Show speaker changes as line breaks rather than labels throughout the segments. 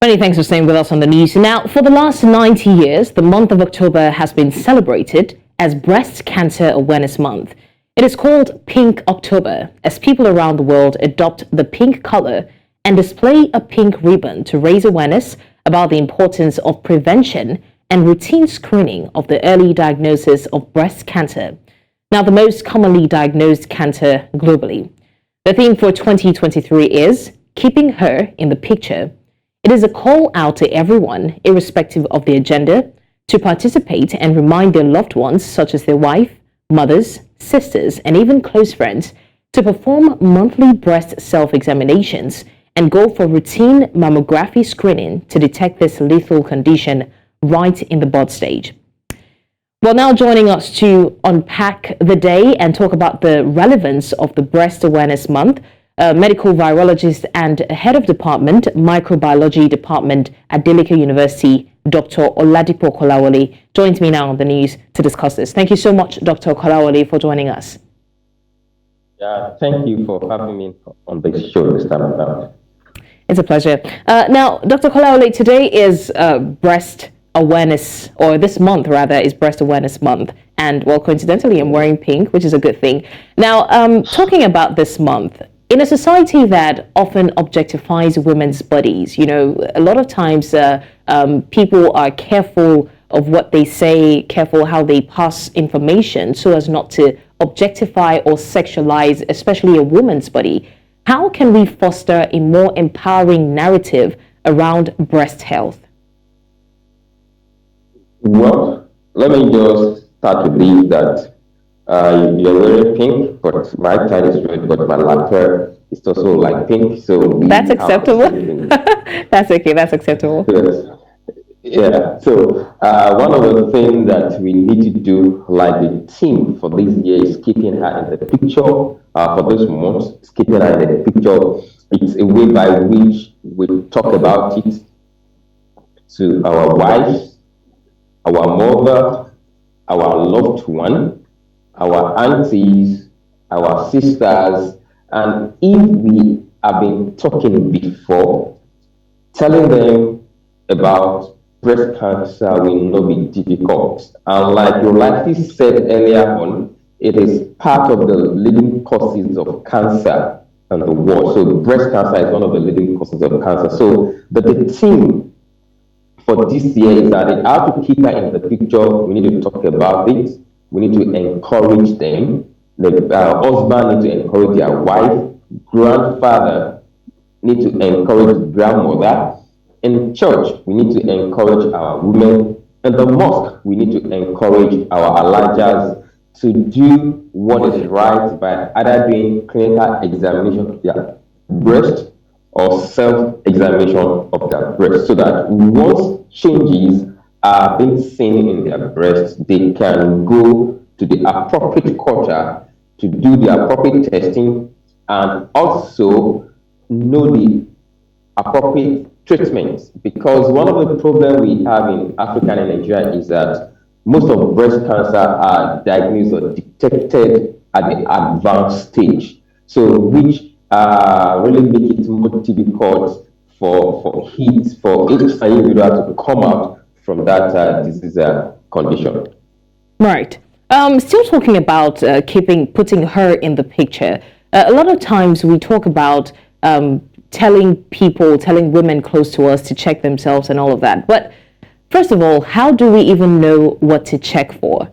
Many thanks for staying with us on the news. Now, for the last 90 years, the month of October has been celebrated as Breast Cancer Awareness Month. It is called Pink October as people around the world adopt the pink color and display a pink ribbon to raise awareness about the importance of prevention and routine screening of the early diagnosis of breast cancer. Now, the most commonly diagnosed cancer globally. The theme for 2023 is Keeping Her in the Picture. It is a call out to everyone, irrespective of their gender, to participate and remind their loved ones, such as their wife, mothers, sisters, and even close friends, to perform monthly breast self-examinations and go for routine mammography screening to detect this lethal condition right in the bud stage. Well, now joining us to unpack the day and talk about the relevance of the Breast Awareness Month, medical virologist and head of department, Microbiology Department at Adeleke University, Dr. Oladipo Kolawole, joins me now on the news to discuss this. Thank you so much, Dr. Kolawole, for joining us.
Yeah, thank you for having me on this show this time around.
It's a pleasure. Now, Dr. Kolawole, today is Breast Awareness, or this month rather, is Breast Awareness Month. And well, coincidentally, I'm wearing pink, which is a good thing. Now, talking about this month, in a society that often objectifies women's bodies, you know, a lot of times people are careful of what they say, careful how they pass information so as not to objectify or sexualize, especially a woman's body. How can we foster a more empowering narrative around breast health?
Well, let me just start with this that you're wearing pink, but my tie is red, but my lacquer is also like pink. So
that's acceptable. That's okay. That's acceptable.
Yes. Yeah. So one of the things that we need to do, like the team for this year, is keeping her in the picture. For this month, is keeping her in the picture. It's a way by which we talk about it to our wives, our mother, our loved one, our aunties, our sisters, and if we have been talking before, telling them about breast cancer will not be difficult. And like you likely said earlier on, it is part of the leading causes of cancer in the world. So breast cancer is one of the leading causes of cancer. So the theme for this year is that they have to keep her in the picture. We need to talk about it. We need to encourage them. The husband need to encourage their wife. Grandfather need to encourage grandmother. In church, we need to encourage our women. In the mosque, we need to encourage our alhajas to do what is right by either doing clinical examination of their breast or self-examination of their breast, so that once changes are being seen in their breast, they can go to the appropriate quarter to do the appropriate testing and also know the appropriate treatments. Because one of the problems we have in Africa and Nigeria is that most of breast cancer are diagnosed or detected at the advanced stage, so which really make it more difficult for each individual to come out from that disease condition.
Right. Still talking about putting her in the picture. A lot of times we talk about telling women close to us to check themselves and all of that. But first of all, how do we even know what to check for?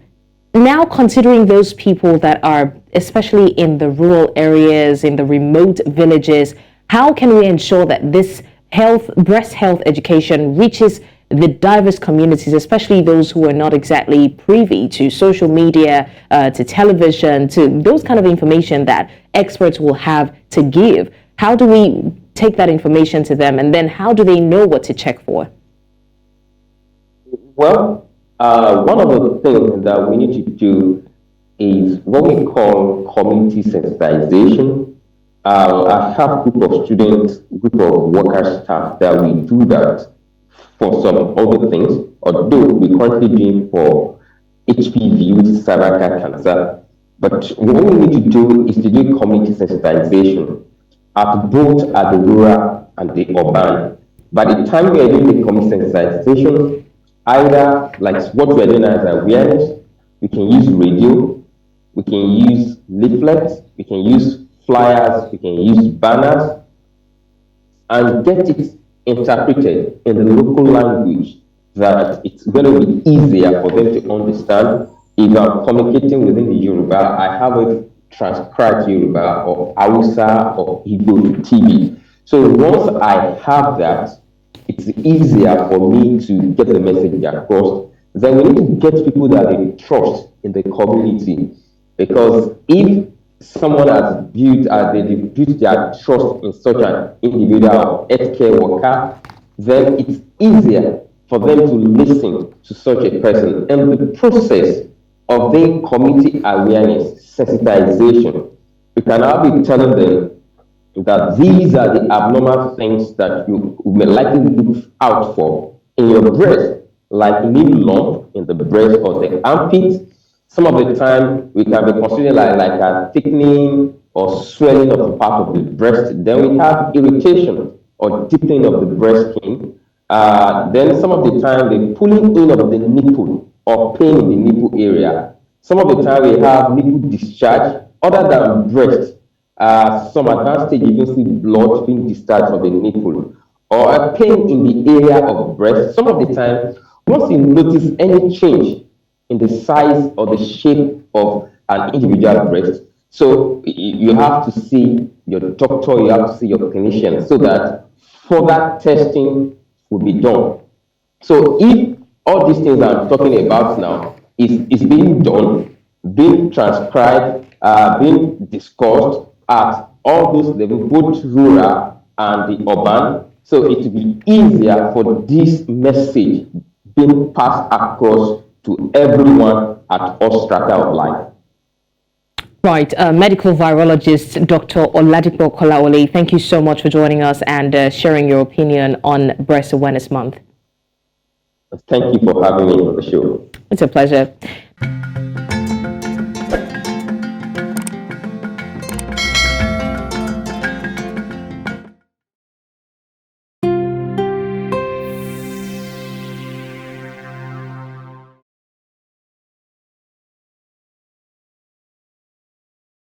Now, considering those people that are, especially in the rural areas, in the remote villages, how can we ensure that this breast health education reaches the diverse communities, especially those who are not exactly privy to social media, to television, to those kind of information that experts will have to give? How do we take that information to them, and then how do they know what to check for?
Well, one of the things that we need to do is what we call community sensitization. I have a group of students, group of worker staff that we do that for some other things, although we're currently doing for HPV, which is cervical cancer. But what we need to do is to do community sensitization at both at the rural and the urban by the time we are doing the community sensitization, either like what we're doing as awareness, we can use radio, we can use leaflets, we can use flyers, we can use banners, and get it interpreted in the local language that it's going to be easier for them to understand. If I'm communicating within the Yoruba, I have it transcribed Yoruba or Hausa or Igbo TV. So once I have that, it's easier for me to get the message across. Then we need to get people that they trust in the community, because if someone has built they built their trust in such an individual healthcare worker, then it's easier for them to listen to such a person. And the process of the community awareness, sensitization, we can now be telling them that these are the abnormal things that you may likely look out for in your breast, like you need lump in the breast or the armpit. Some of the time we can be considered like a thickening or swelling of a part of the breast. Then we have irritation or deepening of the breast skin. Then some of the time the pulling in of the nipple or pain in the nipple area. Some of the time we have nipple discharge other than breast. Some advanced stage you can see blood being discharged from the nipple or a pain in the area of breast. Some of the time, once you notice any change in the size or the shape of an individual breast, so you have to see your doctor, you have to see your clinician, so that further testing will be done. So if all these things I'm talking about now is being done, being transcribed, being discussed at all those levels, both rural and the urban, so it will be easier for this message being passed across to everyone at all strata of life.
Right, medical virologist Dr. Oladipo Kolawole, thank you so much for joining us and sharing your opinion on Breast Awareness Month.
Thank you for having me on the show.
It's a pleasure.